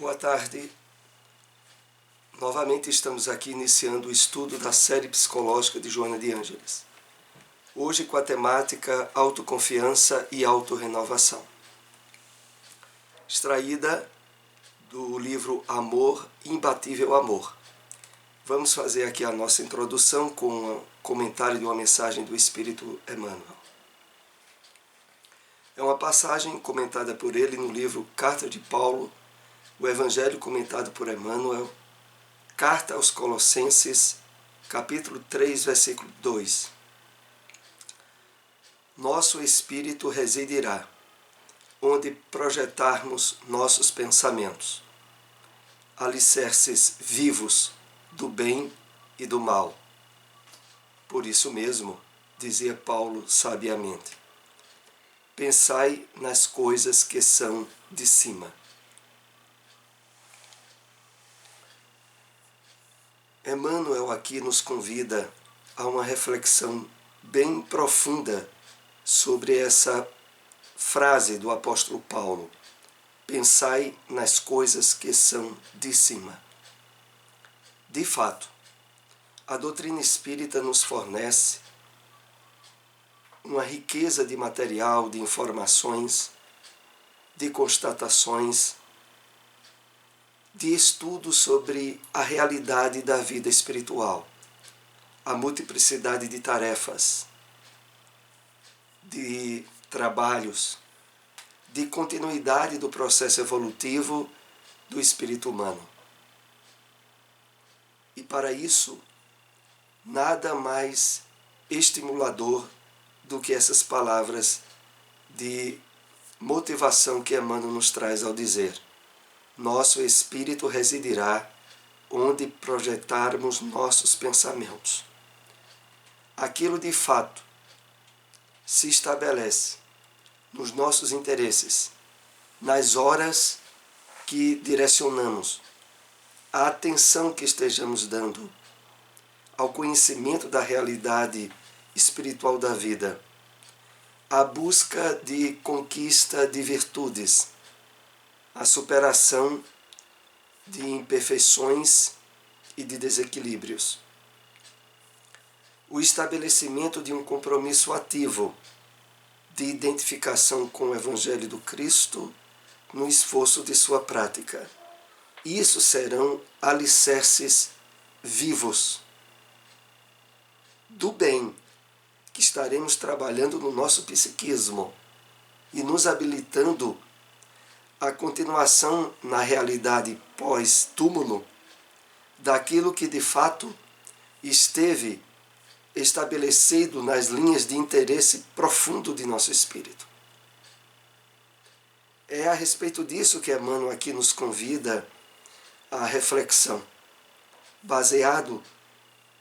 Boa tarde. Novamente estamos aqui iniciando o estudo da série psicológica de Joana de Ângeles. Hoje com a temática autoconfiança e autorrenovação. Extraída do livro Amor, Imbatível Amor. Vamos fazer aqui a nossa introdução com um comentário de uma mensagem do Espírito Emmanuel. É uma passagem comentada por ele no livro Carta de Paulo, o Evangelho comentado por Emmanuel, Carta aos Colossenses, capítulo 3, versículo 2. Nosso espírito residirá, onde projetarmos nossos pensamentos, alicerces vivos do bem e do mal. Por isso mesmo, dizia Paulo sabiamente, pensai nas coisas que são de cima. Emmanuel aqui nos convida a uma reflexão bem profunda sobre essa frase do apóstolo Paulo: pensai nas coisas que são de cima. De fato, a doutrina espírita nos fornece uma riqueza de material, de informações, de constatações, de estudo sobre a realidade da vida espiritual, a multiplicidade de tarefas, de trabalhos, de continuidade do processo evolutivo do espírito humano. E para isso, nada mais estimulador do que essas palavras de motivação que Emmanuel nos traz ao dizer: nosso espírito residirá onde projetarmos nossos pensamentos. Aquilo de fato se estabelece nos nossos interesses, nas horas que direcionamos, a atenção que estejamos dando ao conhecimento da realidade espiritual da vida, a busca de conquista de virtudes, a superação de imperfeições e de desequilíbrios, o estabelecimento de um compromisso ativo de identificação com o Evangelho do Cristo no esforço de sua prática. Isso serão alicerces vivos do bem que estaremos trabalhando no nosso psiquismo e nos habilitando a continuação na realidade pós-túmulo daquilo que de fato esteve estabelecido nas linhas de interesse profundo de nosso espírito. É a respeito disso que Emmanuel aqui nos convida à reflexão, baseado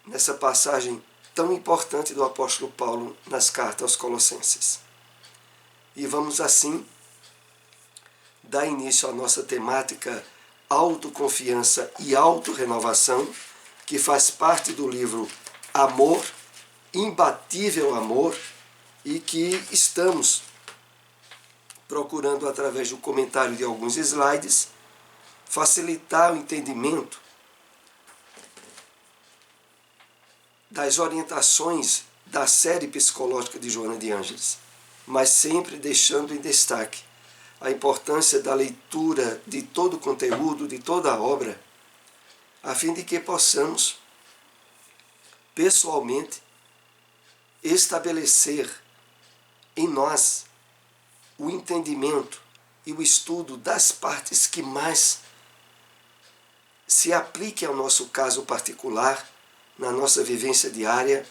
nessa passagem tão importante do apóstolo Paulo nas cartas aos Colossenses. E vamos assim dar início à nossa temática autoconfiança e autorrenovação, que faz parte do livro Amor, Imbatível Amor, e que estamos procurando, através do comentário de alguns slides, facilitar o entendimento das orientações da série psicológica de Joana de Ângeles, mas sempre deixando em destaque a importância da leitura de todo o conteúdo, de toda a obra, a fim de que possamos, pessoalmente, estabelecer em nós o entendimento e o estudo das partes que mais se apliquem ao nosso caso particular, na nossa vivência diária,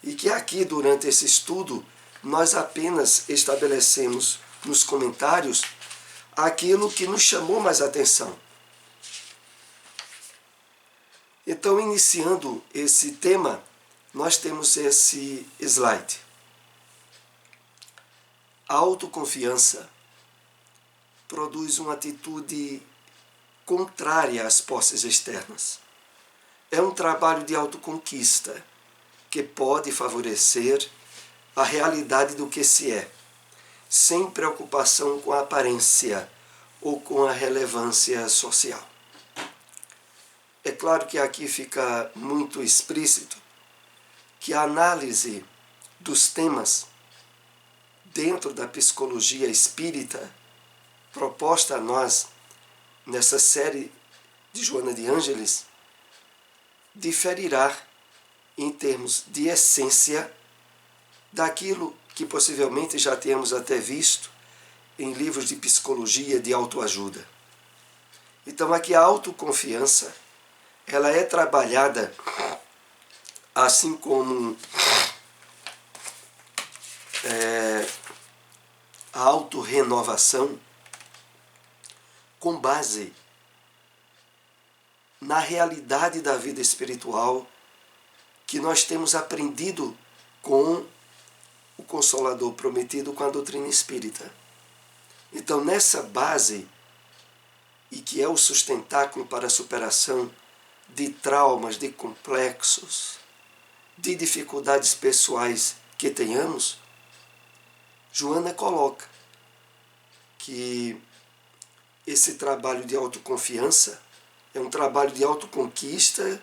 e que aqui, durante esse estudo, nós apenas estabelecemos nos comentários aquilo que nos chamou mais atenção. Então, iniciando esse tema, nós temos esse slide. A autoconfiança produz uma atitude contrária às posses externas. É um trabalho de autoconquista que pode favorecer a realidade do que se é, sem preocupação com a aparência ou com a relevância social. É claro que aqui fica muito explícito que a análise dos temas dentro da psicologia espírita proposta a nós nessa série de Joana de Ângeles diferirá em termos de essência daquilo que possivelmente já temos até visto em livros de psicologia de autoajuda. Então aqui a autoconfiança, ela é trabalhada assim como a autorrenovação, com base na realidade da vida espiritual que nós temos aprendido com o Consolador prometido, com a doutrina espírita. Então, nessa base, e que é o sustentáculo para a superação de traumas, de complexos, de dificuldades pessoais que tenhamos, Joana coloca que esse trabalho de autoconfiança é um trabalho de autoconquista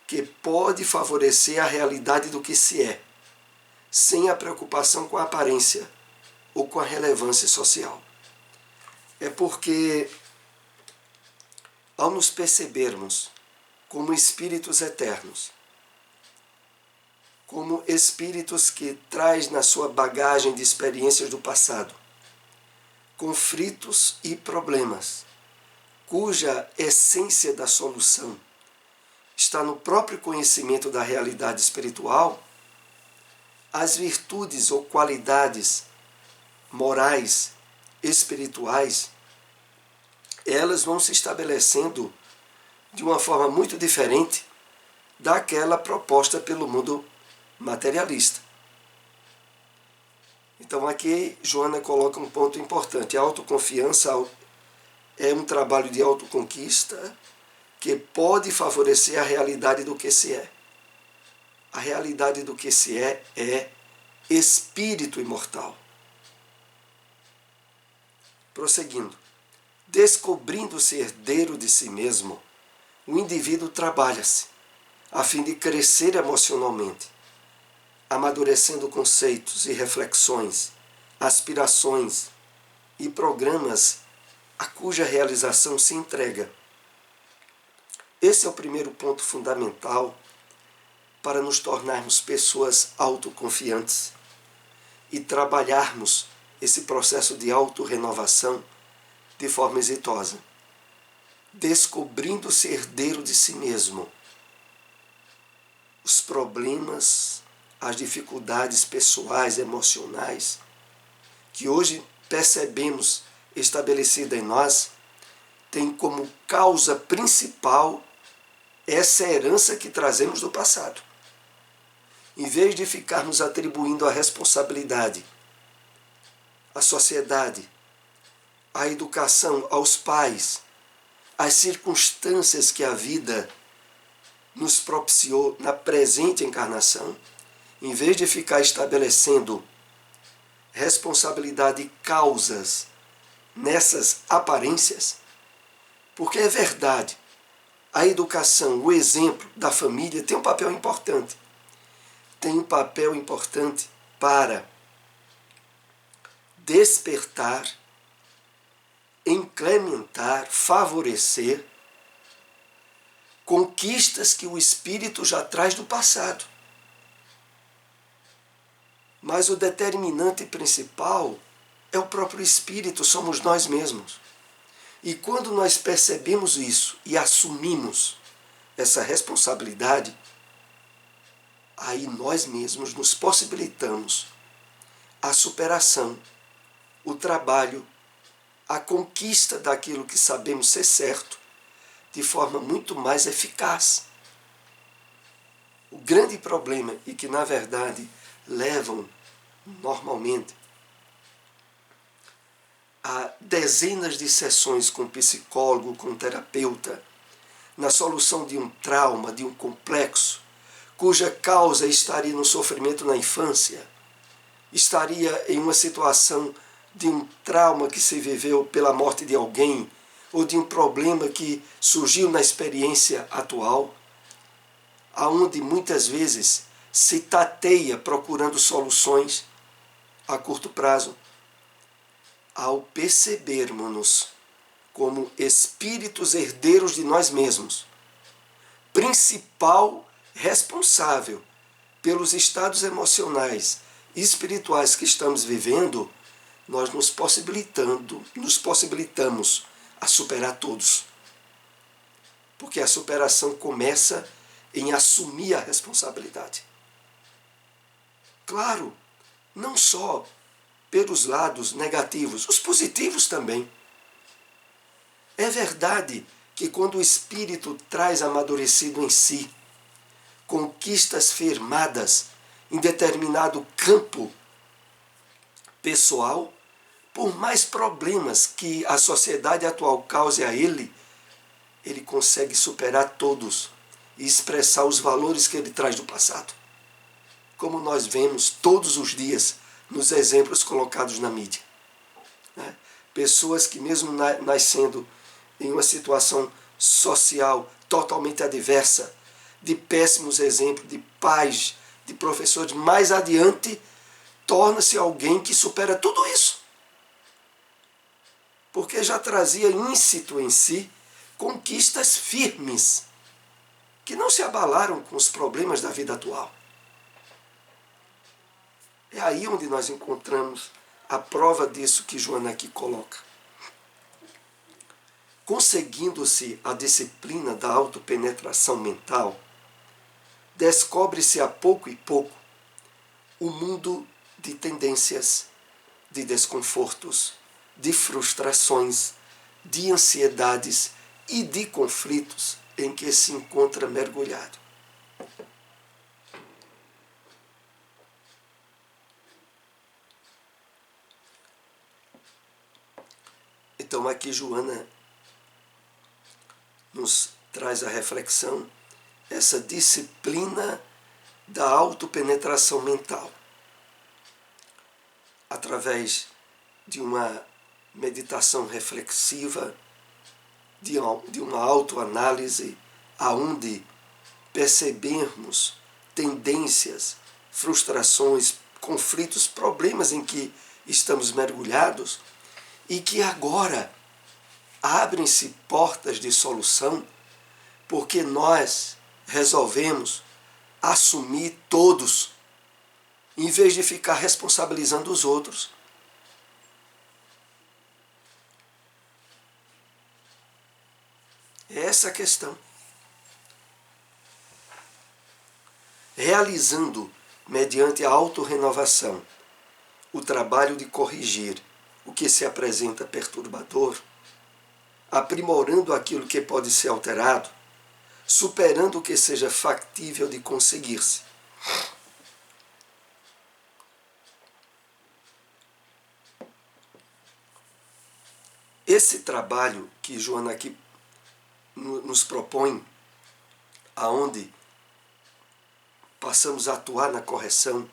que pode favorecer a realidade do que se é, sem a preocupação com a aparência ou com a relevância social. É porque, ao nos percebermos como espíritos eternos, como espíritos que traz na sua bagagem de experiências do passado conflitos e problemas, cuja essência da solução está no próprio conhecimento da realidade espiritual, as virtudes ou qualidades morais, espirituais, elas vão se estabelecendo de uma forma muito diferente daquela proposta pelo mundo materialista. Então aqui Joana coloca um ponto importante. A autoconfiança é um trabalho de autoconquista que pode favorecer a realidade do que se é. A realidade do que se é espírito imortal. Prosseguindo. Descobrindo-se herdeiro de si mesmo, o indivíduo trabalha-se, a fim de crescer emocionalmente, amadurecendo conceitos e reflexões, aspirações e programas a cuja realização se entrega. Esse é o primeiro ponto fundamental para nos tornarmos pessoas autoconfiantes e trabalharmos esse processo de autorrenovação de forma exitosa. Descobrindo-se herdeiro de si mesmo, os problemas, as dificuldades pessoais, emocionais, que hoje percebemos estabelecida em nós, tem como causa principal essa herança que trazemos do passado. Em vez de ficarmos atribuindo a responsabilidade à sociedade, à educação, aos pais, às circunstâncias que a vida nos propiciou na presente encarnação, em vez de ficar estabelecendo responsabilidade e causas nessas aparências, porque é verdade, a educação, o exemplo da família tem um papel importante. Tem um papel importante para despertar, incrementar, favorecer conquistas que o espírito já traz do passado. Mas o determinante principal é o próprio espírito, somos nós mesmos. E quando nós percebemos isso e assumimos essa responsabilidade, aí nós mesmos nos possibilitamos a superação, o trabalho, a conquista daquilo que sabemos ser certo, de forma muito mais eficaz. O grande problema, e que na verdade levam normalmente a dezenas de sessões com psicólogo, com terapeuta, na solução de um trauma, de um complexo, cuja causa estaria no sofrimento na infância, estaria em uma situação de um trauma que se viveu pela morte de alguém, ou de um problema que surgiu na experiência atual, aonde muitas vezes se tateia procurando soluções a curto prazo, ao percebermos-nos como espíritos herdeiros de nós mesmos, principal responsável pelos estados emocionais e espirituais que estamos vivendo, nós nos possibilitamos a superar todos. Porque a superação começa em assumir a responsabilidade. Claro, não só pelos lados negativos, os positivos também. É verdade que quando o espírito traz amadurecido em si conquistas firmadas em determinado campo pessoal, por mais problemas que a sociedade atual cause a ele consegue superar todos e expressar os valores que ele traz do passado. Como nós vemos todos os dias nos exemplos colocados na mídia. Pessoas que mesmo nascendo em uma situação social totalmente adversa, de péssimos exemplos, de pais, de professores, mais adiante, torna-se alguém que supera tudo isso. Porque já trazia íncito em si conquistas firmes, que não se abalaram com os problemas da vida atual. É aí onde nós encontramos a prova disso que Joana aqui coloca. Conseguindo-se a disciplina da autopenetração mental, descobre-se a pouco e pouco o mundo de tendências, de desconfortos, de frustrações, de ansiedades e de conflitos em que se encontra mergulhado. Então aqui Joana nos traz a reflexão, essa disciplina da autopenetração mental, através de uma meditação reflexiva, de uma autoanálise, aonde percebermos tendências, frustrações, conflitos, problemas em que estamos mergulhados e que agora abrem-se portas de solução porque nós resolvemos assumir todos, em vez de ficar responsabilizando os outros. É essa a questão. Realizando, mediante a autorrenovação, o trabalho de corrigir o que se apresenta perturbador, aprimorando aquilo que pode ser alterado, superando o que seja factível de conseguir-se. Esse trabalho que Joana aqui nos propõe, aonde passamos a atuar na correção,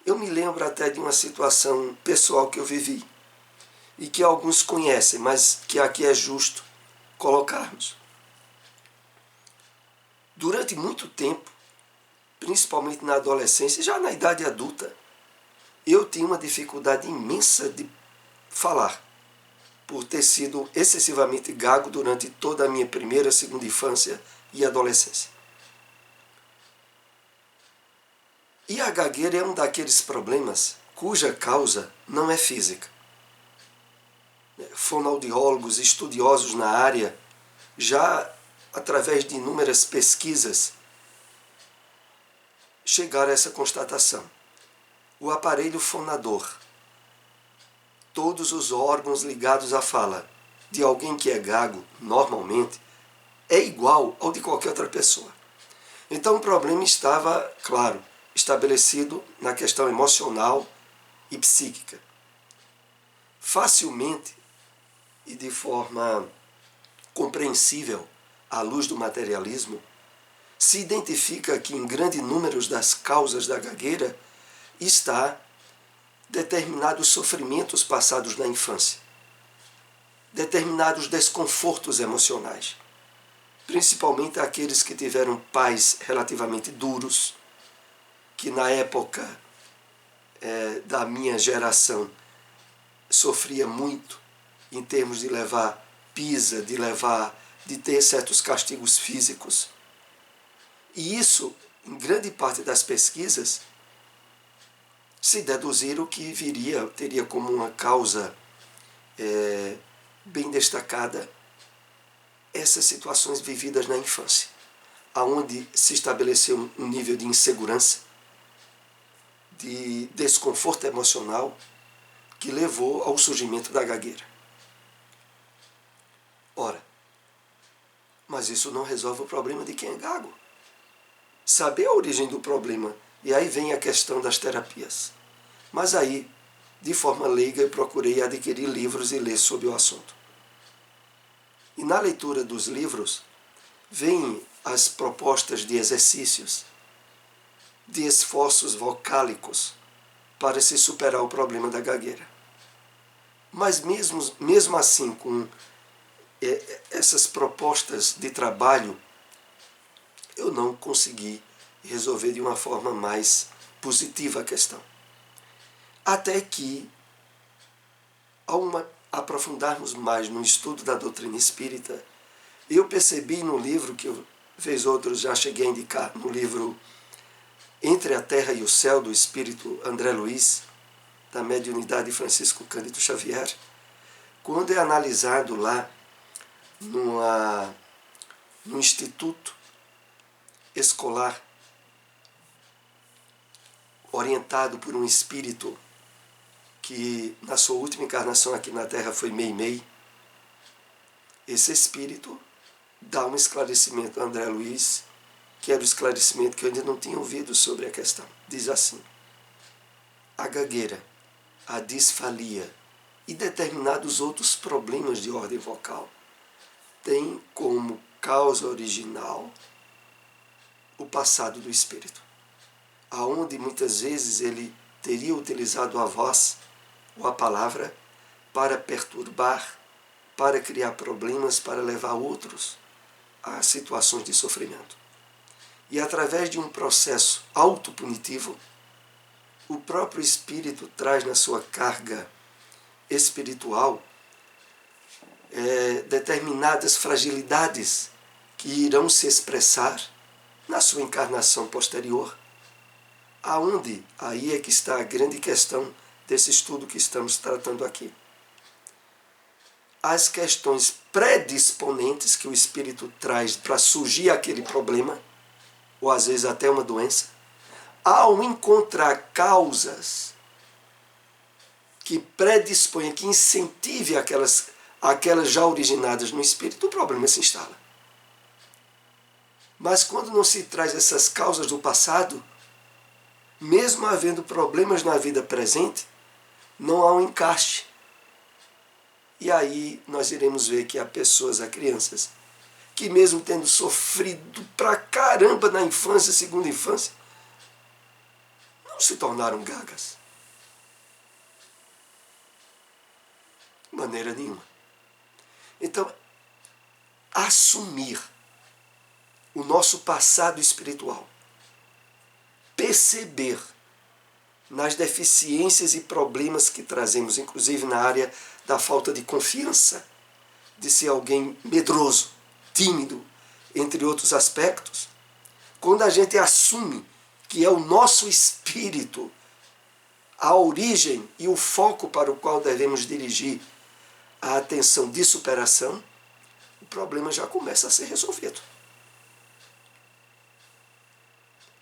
eu me lembro até de uma situação pessoal que eu vivi e que alguns conhecem, mas que aqui é justo colocarmos. Durante muito tempo, principalmente na adolescência e já na idade adulta, eu tinha uma dificuldade imensa de falar, por ter sido excessivamente gago durante toda a minha primeira, segunda infância e adolescência. E a gagueira é um daqueles problemas cuja causa não é física. Fonoaudiólogos, estudiosos na área, já através de inúmeras pesquisas, chegaram a essa constatação. O aparelho fonador, todos os órgãos ligados à fala de alguém que é gago, normalmente, é igual ao de qualquer outra pessoa. Então o problema estava, claro, estabelecido na questão emocional e psíquica. Facilmente e de forma compreensível à luz do materialismo, se identifica que em grande número das causas da gagueira está determinados sofrimentos passados na infância, determinados desconfortos emocionais, principalmente aqueles que tiveram pais relativamente duros, que na época da minha geração sofria muito em termos de levar pisa, de ter certos castigos físicos. E isso, em grande parte das pesquisas, se deduziram que teria como uma causa bem destacada essas situações vividas na infância, aonde se estabeleceu um nível de insegurança, de desconforto emocional, que levou ao surgimento da gagueira. Ora, mas isso não resolve o problema de quem é gago. Saber a origem do problema, e aí vem a questão das terapias. Mas aí, de forma leiga, eu procurei adquirir livros e ler sobre o assunto. E na leitura dos livros, vêm as propostas de exercícios, de esforços vocálicos para se superar o problema da gagueira. Mas mesmo assim, com essas propostas de trabalho, eu não consegui resolver de uma forma mais positiva a questão. Até que, ao aprofundarmos mais no estudo da doutrina espírita, eu percebi no livro que eu, vez outros, já cheguei a indicar, no livro Entre a Terra e o Céu, do espírito André Luiz, da mediunidade Francisco Cândido Xavier, quando é analisado lá no instituto escolar orientado por um espírito que na sua última encarnação aqui na Terra foi Meimei, esse espírito dá um esclarecimento a André Luiz, que era o esclarecimento que eu ainda não tinha ouvido sobre a questão. Diz assim: a gagueira, a disfalia e determinados outros problemas de ordem vocal têm como causa original o passado do espírito, aonde muitas vezes ele teria utilizado a voz ou a palavra para perturbar, para criar problemas, para levar outros a situações de sofrimento. E através de um processo autopunitivo, o próprio espírito traz na sua carga espiritual determinadas fragilidades que irão se expressar na sua encarnação posterior, aonde aí é que está a grande questão desse estudo que estamos tratando aqui. As questões predisponentes que o espírito traz para surgir aquele problema, ou às vezes até uma doença, ao encontrar causas que predisponham, que incentivem aquelas já originadas no espírito, o problema se instala. Mas quando não se traz essas causas do passado, mesmo havendo problemas na vida presente, não há um encaixe. E aí nós iremos ver que há pessoas, há crianças, que mesmo tendo sofrido pra caramba na infância, segunda infância, não se tornaram gagas. De maneira nenhuma. Então, assumir o nosso passado espiritual, perceber nas deficiências e problemas que trazemos, inclusive na área da falta de confiança, de ser alguém medroso, tímido, entre outros aspectos, quando a gente assume que é o nosso espírito a origem e o foco para o qual devemos dirigir a atenção de superação, o problema já começa a ser resolvido.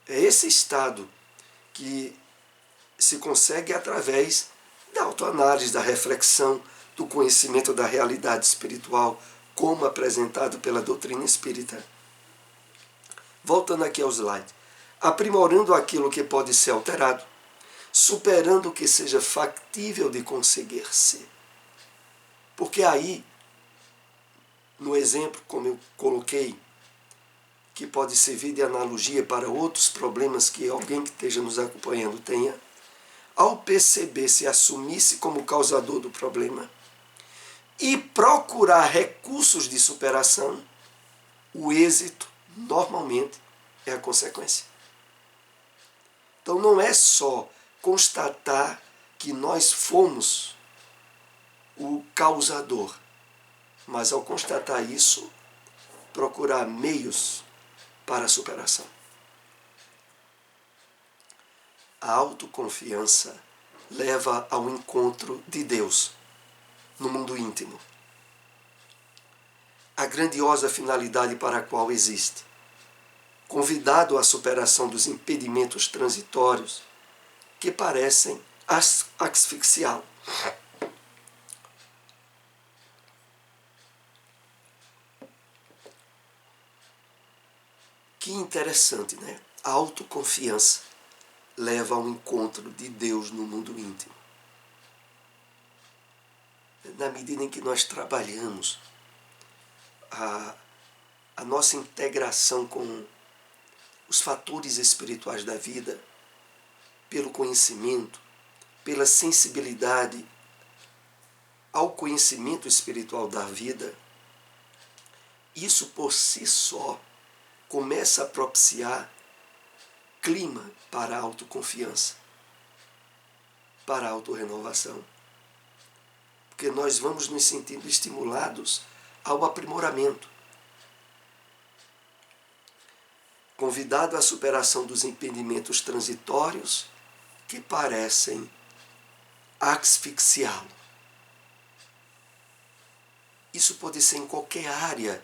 É esse estado que se consegue através da autoanálise, da reflexão, do conhecimento da realidade espiritual, como apresentado pela doutrina espírita. Voltando aqui ao slide. Aprimorando aquilo que pode ser alterado, superando o que seja factível de conseguir-se. Porque aí, no exemplo, como eu coloquei, que pode servir de analogia para outros problemas que alguém que esteja nos acompanhando tenha, ao perceber, se assumisse como causador do problema e procurar recursos de superação, o êxito, normalmente, é a consequência. Então não é só constatar que nós fomos o causador, mas ao constatar isso, procurar meios para a superação. A autoconfiança leva ao encontro de Deus no mundo íntimo. A grandiosa finalidade para a qual existe. Convidado à superação dos impedimentos transitórios que parecem asfixiá-lo. Que interessante, né? A autoconfiança leva ao encontro de Deus no mundo íntimo. Na medida em que nós trabalhamos a nossa integração com os fatores espirituais da vida, pelo conhecimento, pela sensibilidade ao conhecimento espiritual da vida, isso por si só começa a propiciar clima para a autoconfiança, para a autorrenovação. Porque nós vamos nos sentindo estimulados ao aprimoramento. Convidado à superação dos impedimentos transitórios que parecem asfixiá-lo. Isso pode ser em qualquer área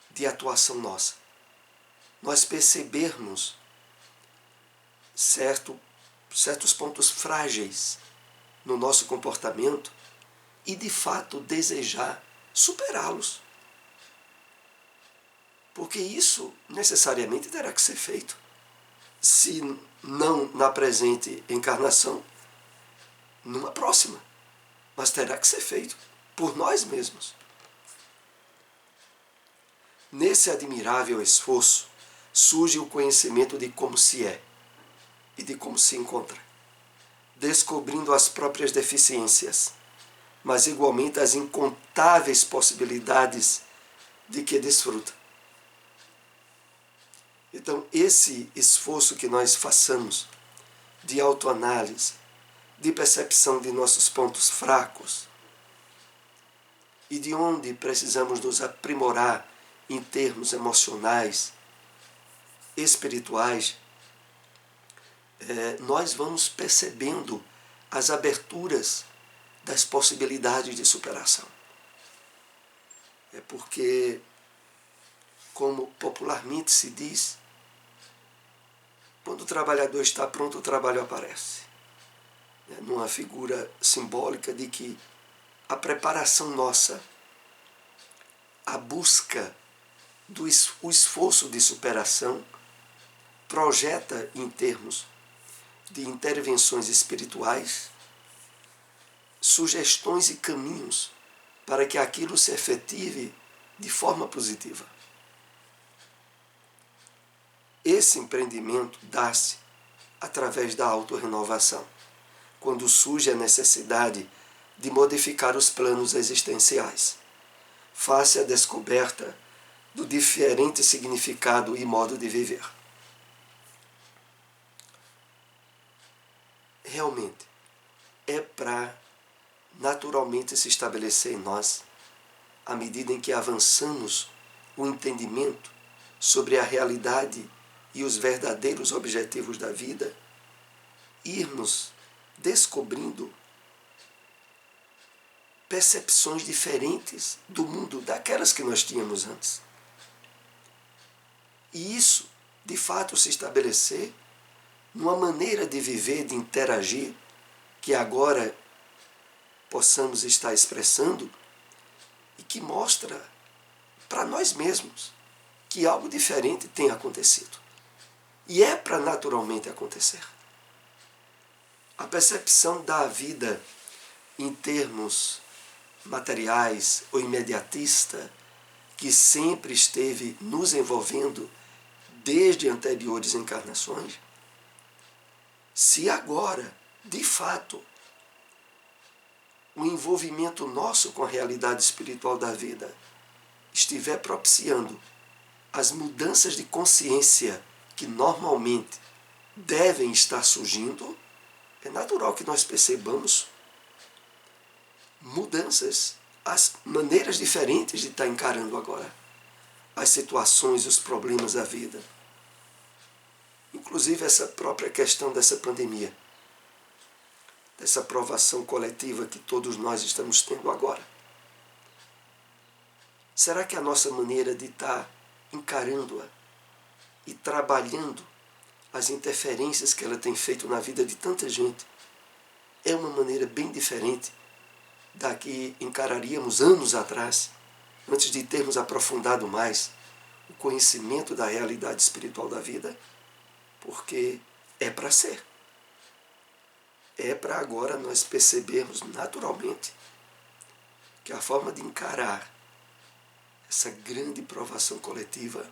de atuação nossa. Nós percebermos certos pontos frágeis no nosso comportamento e, de fato, desejar superá-los. Porque isso necessariamente terá que ser feito. Se não na presente encarnação, numa próxima. Mas terá que ser feito por nós mesmos. Nesse admirável esforço, surge o conhecimento de como se é e de como se encontra, descobrindo as próprias deficiências, mas igualmente as incontáveis possibilidades de que desfruta. Então, esse esforço que nós façamos de autoanálise, de percepção de nossos pontos fracos e de onde precisamos nos aprimorar em termos emocionais, espirituais, nós vamos percebendo as aberturas das possibilidades de superação. É porque, como popularmente se diz, quando o trabalhador está pronto, o trabalho aparece. Numa figura simbólica de que a preparação nossa, a busca o esforço de superação, projeta em termos de intervenções espirituais, sugestões e caminhos para que aquilo se efetive de forma positiva. Esse empreendimento dá-se através da autorrenovação, quando surge a necessidade de modificar os planos existenciais, face à descoberta do diferente significado e modo de viver. Realmente, é para naturalmente se estabelecer em nós, à medida em que avançamos o entendimento sobre a realidade e os verdadeiros objetivos da vida, irmos descobrindo percepções diferentes do mundo daquelas que nós tínhamos antes. E isso, de fato, se estabelecer numa maneira de viver, de interagir, que agora possamos estar expressando e que mostra para nós mesmos que algo diferente tem acontecido. E é para naturalmente acontecer. A percepção da vida em termos materiais ou imediatista, que sempre esteve nos envolvendo desde anteriores encarnações, se agora, de fato, o envolvimento nosso com a realidade espiritual da vida estiver propiciando as mudanças de consciência que normalmente devem estar surgindo, é natural que nós percebamos mudanças, as maneiras diferentes de estar encarando agora as situações, os problemas da vida. Inclusive essa própria questão dessa pandemia, dessa provação coletiva que todos nós estamos tendo agora. Será que a nossa maneira de estar encarando-a e trabalhando as interferências que ela tem feito na vida de tanta gente é uma maneira bem diferente da que encararíamos anos atrás, antes de termos aprofundado mais o conhecimento da realidade espiritual da vida? Porque é para ser. É para agora nós percebermos naturalmente que a forma de encarar essa grande provação coletiva,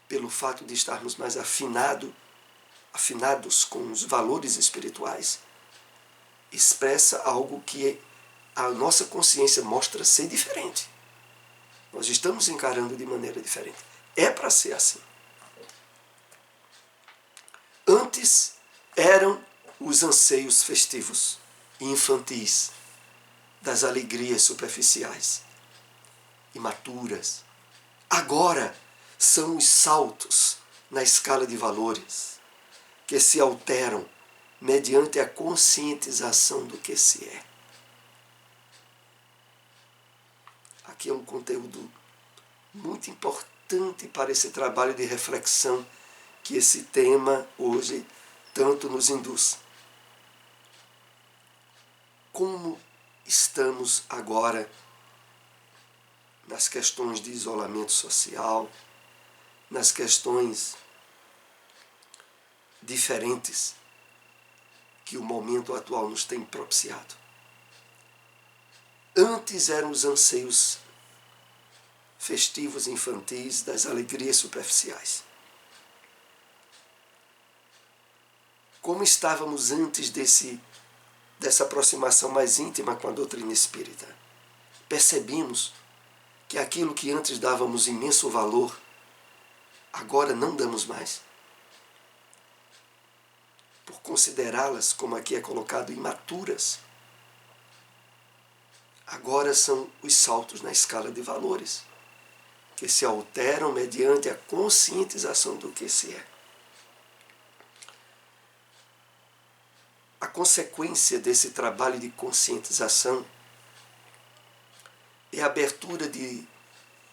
pelo fato de estarmos mais afinados com os valores espirituais, expressa algo que a nossa consciência mostra ser diferente. Nós estamos encarando de maneira diferente. É para ser assim. Antes eram os anseios festivos e infantis das alegrias superficiais, imaturas. Agora são os saltos na escala de valores que se alteram mediante a conscientização do que se é. Aqui é um conteúdo muito importante para esse trabalho de reflexão que esse tema hoje tanto nos induz. Como estamos agora nas questões de isolamento social, nas questões diferentes que o momento atual nos tem propiciado. Antes eram os anseios festivos infantis das alegrias superficiais. Como estávamos antes dessa aproximação mais íntima com a doutrina espírita? Percebemos que aquilo que antes dávamos imenso valor, agora não damos mais. Por considerá-las, como aqui é colocado, imaturas. Agora são os saltos na escala de valores, que se alteram mediante a conscientização do que se é. A consequência desse trabalho de conscientização é a abertura de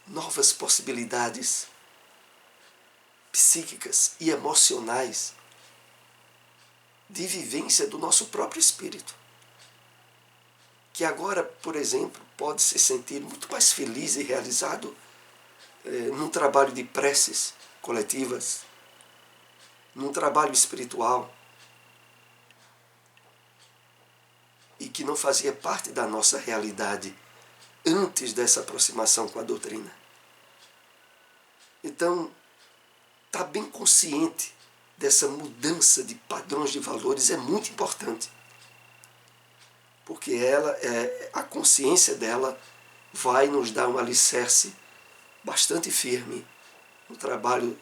novas possibilidades psíquicas e emocionais de vivência do nosso próprio espírito, que agora, por exemplo, pode se sentir muito mais feliz e realizado num trabalho de preces coletivas, num trabalho espiritual, e que não fazia parte da nossa realidade antes dessa aproximação com a doutrina. Então, estar bem consciente dessa mudança de padrões de valores é muito importante, porque a consciência dela vai nos dar um alicerce bastante firme no trabalho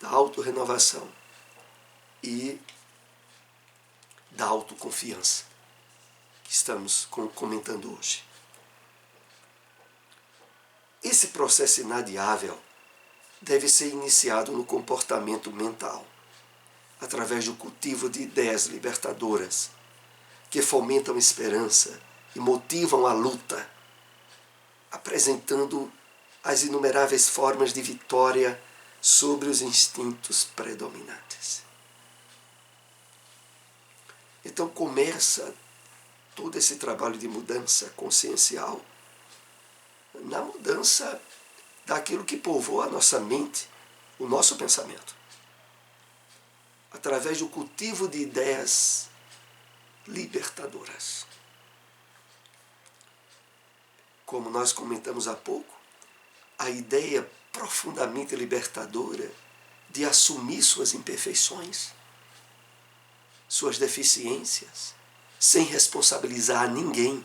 da autorrenovação e da autoconfiança que estamos comentando hoje. Esse processo inadiável deve ser iniciado no comportamento mental, através do cultivo de ideias libertadoras, que fomentam esperança e motivam a luta, apresentando as inumeráveis formas de vitória sobre os instintos predominantes. Então começa todo esse trabalho de mudança consciencial na mudança daquilo que povoa a nossa mente, o nosso pensamento, através do cultivo de ideias libertadoras. Como nós comentamos há pouco, a ideia profundamente libertadora de assumir suas imperfeições, suas deficiências, sem responsabilizar ninguém.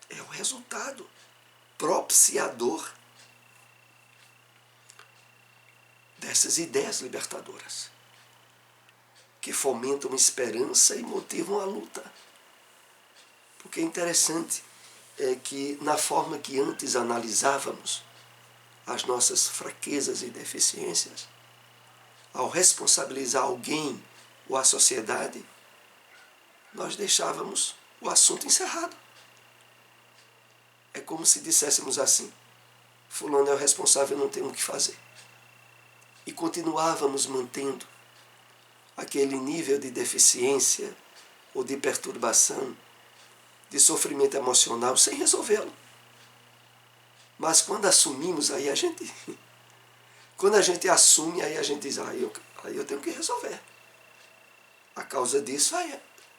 É o resultado propiciador dessas ideias libertadoras, que fomentam esperança e motivam a luta. Porque é interessante que na forma que antes analisávamos as nossas fraquezas e deficiências, ao responsabilizar alguém ou a sociedade, nós deixávamos o assunto encerrado. É como se disséssemos assim: fulano é o responsável, não tem o que fazer. E continuávamos mantendo aquele nível de deficiência ou de perturbação, de sofrimento emocional, sem resolvê-lo. Mas quando assumimos, quando a gente assume, aí a gente diz, aí eu tenho que resolver. A causa disso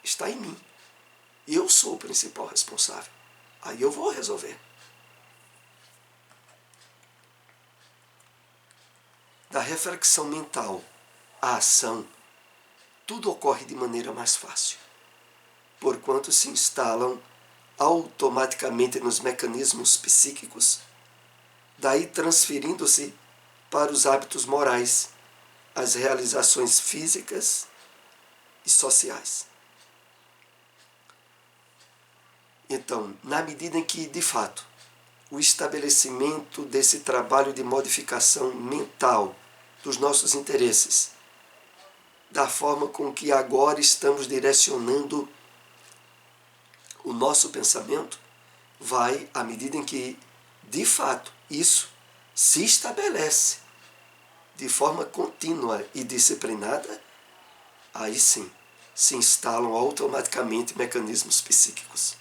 está em mim. Eu sou o principal responsável. Aí eu vou resolver. Da reflexão mental à ação, tudo ocorre de maneira mais fácil, porquanto se instalam automaticamente nos mecanismos psíquicos, daí transferindo-se para os hábitos morais, as realizações físicas e sociais. Então, na medida em que, de fato, o estabelecimento desse trabalho de modificação mental dos nossos interesses, da forma com que agora estamos direcionando o nosso pensamento, vai, à medida em que, de fato, isso se estabelece de forma contínua e disciplinada, aí sim se instalam automaticamente mecanismos psíquicos.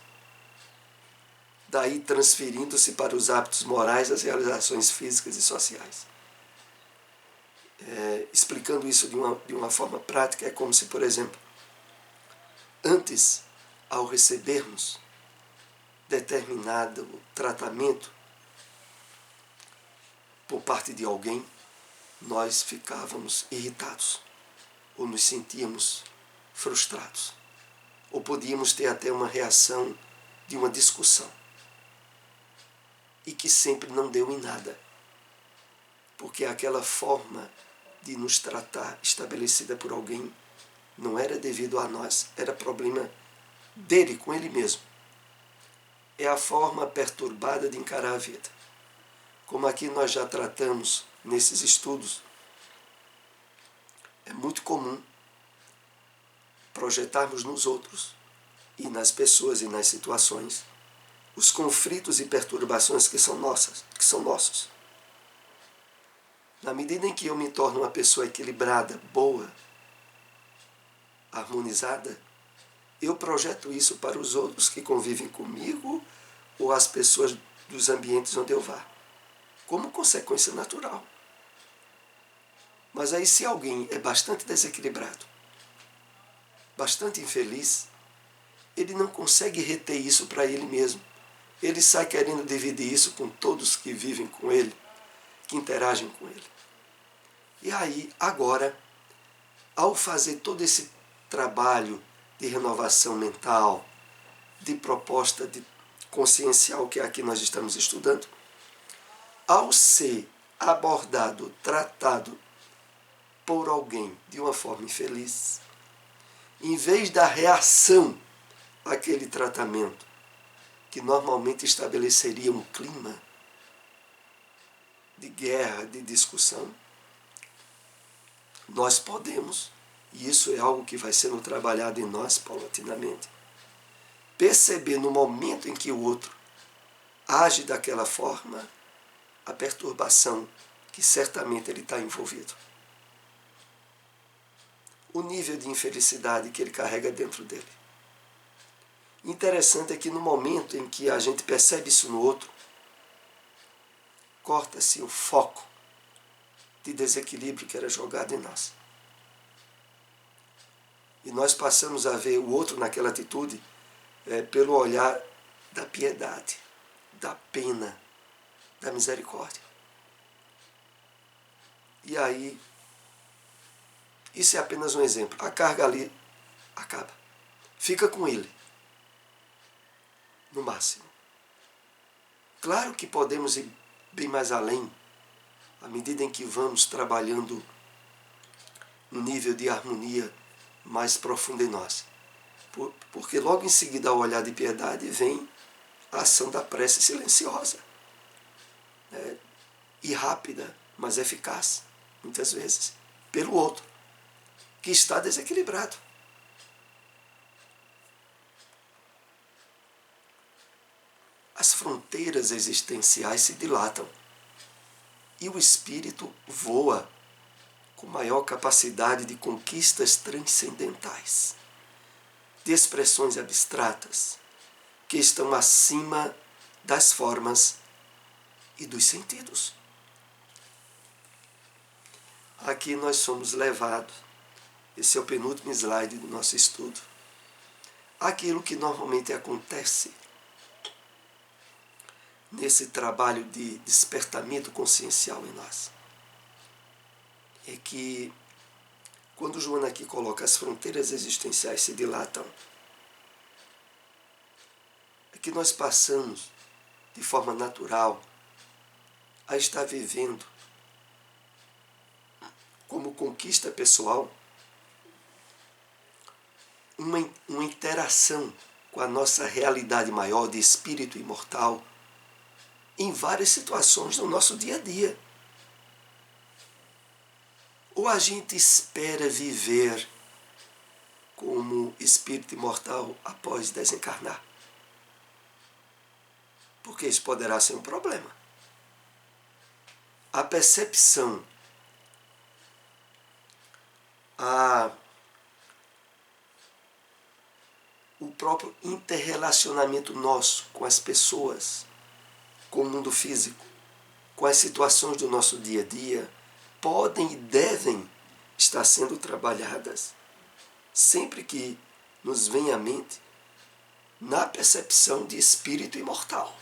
Daí transferindo-se para os hábitos morais, as realizações físicas e sociais. Explicando isso de uma forma prática, é como se, por exemplo, antes, ao recebermos determinado tratamento por parte de alguém, nós ficávamos irritados, ou nos sentíamos frustrados, ou podíamos ter até uma reação de uma discussão, e que sempre não deu em nada, porque aquela forma de nos tratar estabelecida por alguém não era devido a nós, era problema dele com ele mesmo. É a forma perturbada de encarar a vida. Como aqui nós já tratamos nesses estudos, é muito comum projetarmos nos outros e nas pessoas e nas situações os conflitos e perturbações que são nossos. Na medida em que eu me torno uma pessoa equilibrada, boa, harmonizada, eu projeto isso para os outros que convivem comigo ou as pessoas dos ambientes onde eu vá, como consequência natural. Mas aí, se alguém é bastante desequilibrado, bastante infeliz, ele não consegue reter isso para ele mesmo. Ele sai querendo dividir isso com todos que vivem com ele, que interagem com ele. E aí, agora, ao fazer todo esse trabalho de renovação mental, de proposta de consciencial, que aqui nós estamos estudando, ao ser abordado, tratado por alguém de uma forma infeliz, em vez da reação àquele tratamento, que normalmente estabeleceria um clima de guerra, de discussão, nós podemos, e isso é algo que vai sendo trabalhado em nós paulatinamente, perceber no momento em que o outro age daquela forma a perturbação que certamente ele está envolvido. O nível de infelicidade que ele carrega dentro dele. Interessante é que no momento em que a gente percebe isso no outro, corta-se o foco de desequilíbrio que era jogado em nós. E nós passamos a ver o outro naquela atitude pelo olhar da piedade, da pena, da misericórdia. E aí Isso é apenas um exemplo. A carga ali acaba. Fica com ele, no máximo. Claro que podemos ir bem mais além, à medida em que vamos trabalhando no nível de harmonia mais profundo em nós. Porque logo em seguida, ao olhar de piedade, vem a ação da prece silenciosa, né? E rápida, mas eficaz, muitas vezes, pelo outro, que está desequilibrado. As fronteiras existenciais se dilatam e o espírito voa com maior capacidade de conquistas transcendentais, de expressões abstratas que estão acima das formas e dos sentidos. Aqui nós somos levados, esse é o penúltimo slide do nosso estudo, aquilo que normalmente acontece nesse trabalho de despertamento consciencial em nós. É que, quando Joana aqui coloca as fronteiras existenciais se dilatam, é que nós passamos, de forma natural, a estar vivendo como conquista pessoal uma interação com a nossa realidade maior de espírito imortal em várias situações do nosso dia a dia. Ou a gente espera viver como espírito imortal após desencarnar? Porque isso poderá ser um problema. A percepção, o próprio interrelacionamento nosso com as pessoas, com o mundo físico, com as situações do nosso dia a dia, podem e devem estar sendo trabalhadas sempre que nos vem à mente na percepção de espírito imortal.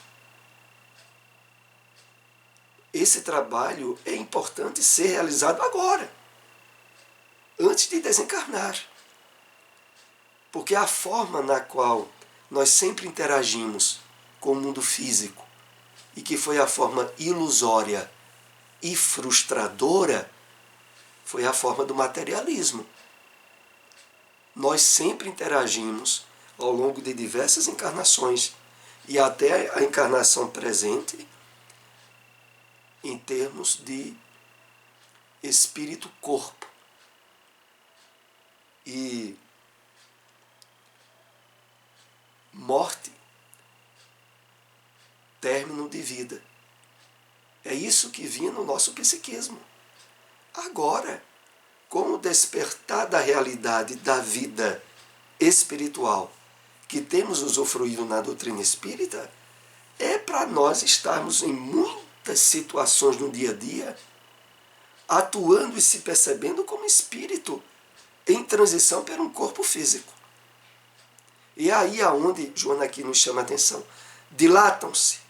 Esse trabalho é importante ser realizado agora, antes de desencarnar. Porque a forma na qual nós sempre interagimos com o mundo físico, e que foi a forma ilusória e frustradora, foi a forma do materialismo. Nós sempre interagimos ao longo de diversas encarnações e até a encarnação presente em termos de espírito-corpo. E morte, término de vida. É isso que vinha no nosso psiquismo. Agora, com o despertar da realidade da vida espiritual que temos usufruído na doutrina espírita, é para nós estarmos em muitas situações no dia a dia, atuando e se percebendo como espírito em transição para um corpo físico. E é aí aonde Joana aqui nos chama a atenção. Dilatam-se.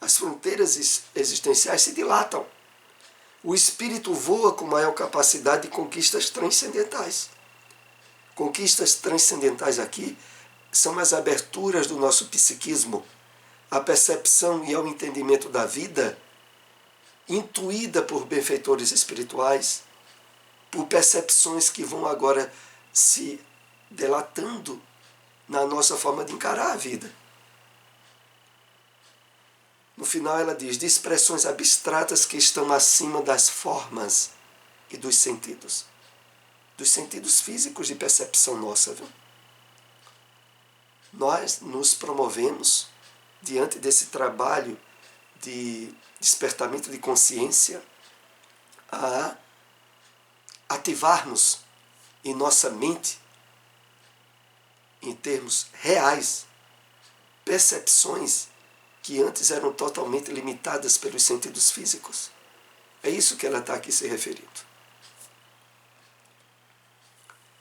As fronteiras existenciais se dilatam. O espírito voa com maior capacidade de conquistas transcendentais. Conquistas transcendentais aqui são as aberturas do nosso psiquismo, a percepção e ao entendimento da vida, intuída por benfeitores espirituais, por percepções que vão agora se delatando na nossa forma de encarar a vida. No final ela diz, de expressões abstratas que estão acima das formas e dos sentidos físicos de percepção nossa. Viu? Nós nos promovemos diante desse trabalho de despertamento de consciência a ativarmos em nossa mente, em termos reais, percepções que antes eram totalmente limitadas pelos sentidos físicos. É isso que ela está aqui se referindo.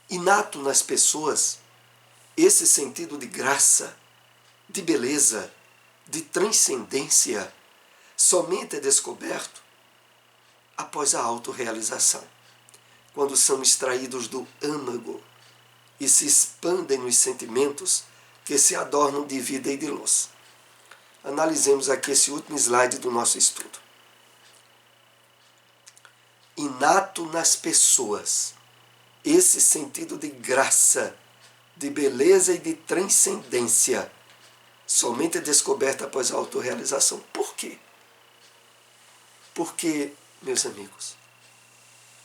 Inato nas pessoas, esse sentido de graça, de beleza, de transcendência, somente é descoberto após a autorrealização. quando são extraídos do âmago e se expandem nos sentimentos que se adornam de vida e de luz. Analisemos aqui esse último slide do nosso estudo. Inato nas pessoas, esse sentido de graça, de beleza e de transcendência, somente é descoberto após a autorrealização. Por quê? Porque, meus amigos,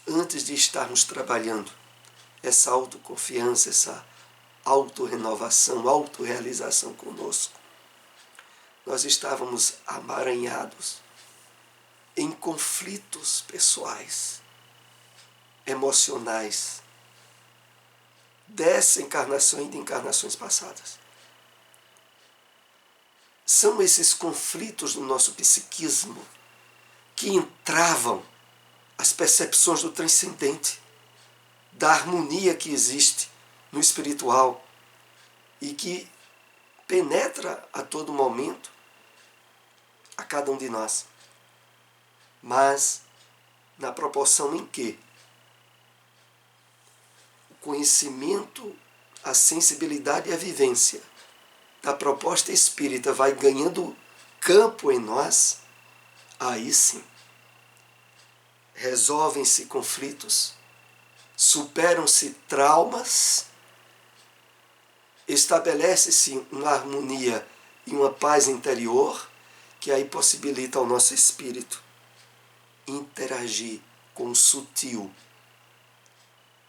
antes de estarmos trabalhando essa autoconfiança, essa autorrenovação, autorrealização conosco, nós estávamos amaranhados em conflitos pessoais, emocionais, dessa encarnação e de encarnações passadas. São esses conflitos no nosso psiquismo que entravam as percepções do transcendente, da harmonia que existe no espiritual e que penetra a todo momento a cada um de nós. Mas na proporção em que o conhecimento, a sensibilidade e a vivência da proposta espírita vai ganhando campo em nós, aí sim resolvem-se conflitos, superam-se traumas, estabelece-se uma harmonia e uma paz interior que aí possibilita ao nosso espírito interagir com o sutil,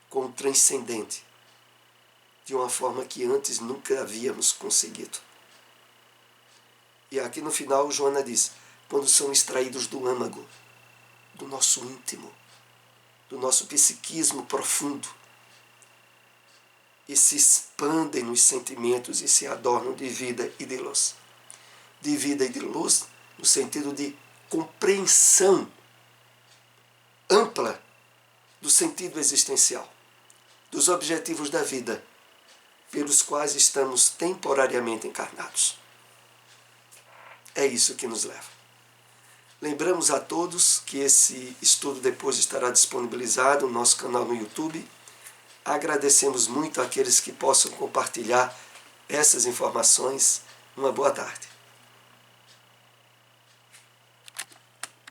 com o transcendente, de uma forma que antes nunca havíamos conseguido. E aqui no final Joana diz, quando são extraídos do âmago, do nosso íntimo, do nosso psiquismo profundo, e se expandem nos sentimentos e se adornam de vida e de luz. De vida e de luz no sentido de compreensão ampla do sentido existencial, dos objetivos da vida, pelos quais estamos temporariamente encarnados. É isso que nos leva. Lembramos a todos que esse estudo depois estará disponibilizado no nosso canal no YouTube. Agradecemos muito àqueles que possam compartilhar essas informações. Uma boa tarde.